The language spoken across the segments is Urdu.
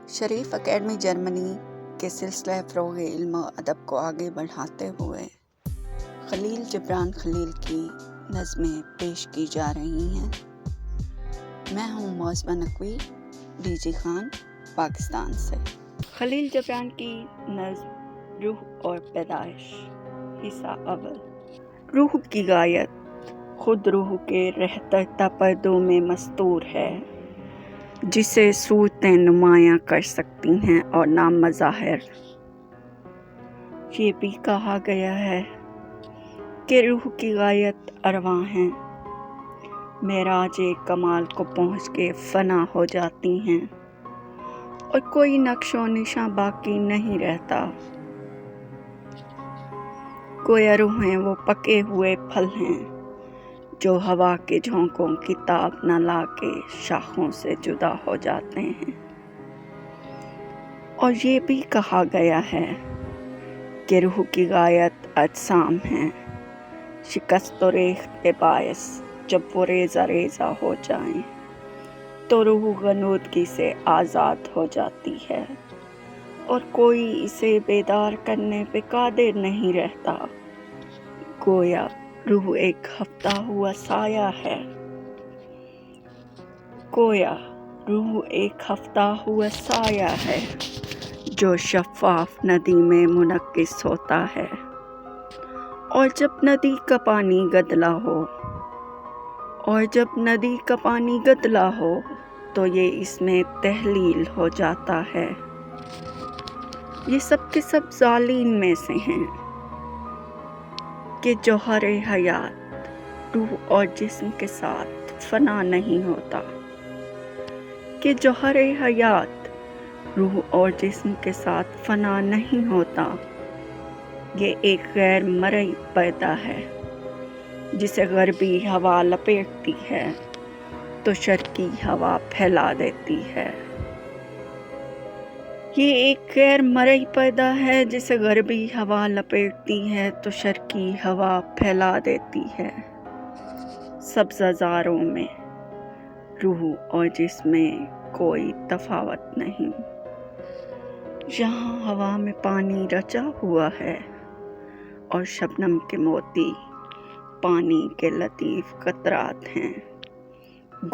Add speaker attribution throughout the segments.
Speaker 1: شریف اکیڈمی جرمنی کے سلسلہ فروغ علم و ادب کو آگے بڑھاتے ہوئے خلیل جبران خلیل کی نظمیں پیش کی جا رہی ہیں۔ میں ہوں معظمہ نقوی، ڈی جی خان، پاکستان سے۔ خلیل جبران کی نظم روح اور پیدائش، حصہ اول۔ روح کی غایت خود روح کے رہتے تپردوں میں مستور ہے، جسے صورتیں نمایاں کر سکتی ہیں اور نام مظاہر۔ یہ بھی کہا گیا ہے کہ روح کی غایت ارواح ہیں، معراج کمال کو پہنچ کے فنا ہو جاتی ہیں اور کوئی نقش و نشاں باقی نہیں رہتا۔ گویا روحیں وہ پکے ہوئے پھل ہیں جو ہوا کے جھونکوں کی تاب نہ لا کے شاخوں سے جدا ہو جاتے ہیں۔ اور یہ بھی کہا گیا ہے کہ روح کی غایت اجسام ہیں، شکست و ریخت کے باعث جب وہ ریزہ ریزہ ہو جائیں تو روح غنودگی سے آزاد ہو جاتی ہے اور کوئی اسے بیدار کرنے پہ قادر نہیں رہتا۔ گویا روح ایک ہفتہ ہوا سایہ ہے، گویا روح ایک ہفتہ ہوا سایہ ہے جو شفاف ندی میں منعکس ہوتا ہے، اور جب ندی کا پانی گدلا ہو تو یہ اس میں تحلیل ہو جاتا ہے۔ یہ سب کے سب ذالین میں سے ہیں کہ جوہر حیات روح اور جسم کے ساتھ فنا نہیں ہوتا، کہ جوہر حیات روح اور جسم کے ساتھ فنا نہیں ہوتا۔ یہ ایک غیر مرئی پردہ ہے جسے غربی ہوا لپیٹتی ہے تو شرقی ہوا پھیلا دیتی ہے۔ یہ ایک غیر مرئی پردہ ہے جسے غربی ہوا لپیٹتی ہے تو شرقی ہوا پھیلا دیتی ہے۔ سبزہ زاروں میں روح اور جسم میں کوئی تفاوت نہیں۔ یہاں ہوا میں پانی رچا ہوا ہے اور شبنم کے موتی پانی کے لطیف قطرات ہیں۔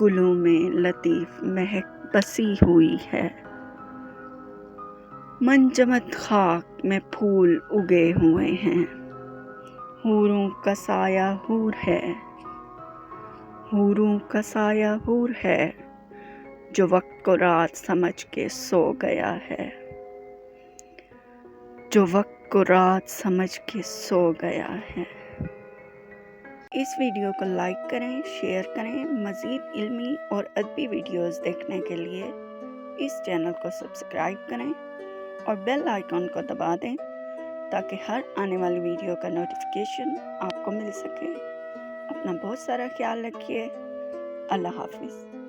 Speaker 1: گلوں میں لطیف مہک بسی ہوئی ہے، منجمد خاک میں پھول اگے ہوئے ہیں۔ حوروں کا سایہ حور ہے، حوروں کا سایہ حور ہے جو وقت کو رات سمجھ کے سو گیا ہے، جو وقت کو رات سمجھ کے سو گیا ہے۔ اس ویڈیو کو لائک کریں، شیئر کریں۔ مزید علمی اور ادبی ویڈیوز دیکھنے کے لیے اس چینل کو سبسکرائب کریں اور بیل آئیکن کو دبا دیں تاکہ ہر آنے والی ویڈیو کا نوٹیفیکیشن آپ کو مل سکے۔ اپنا بہت سارا خیال رکھیے۔ اللہ حافظ۔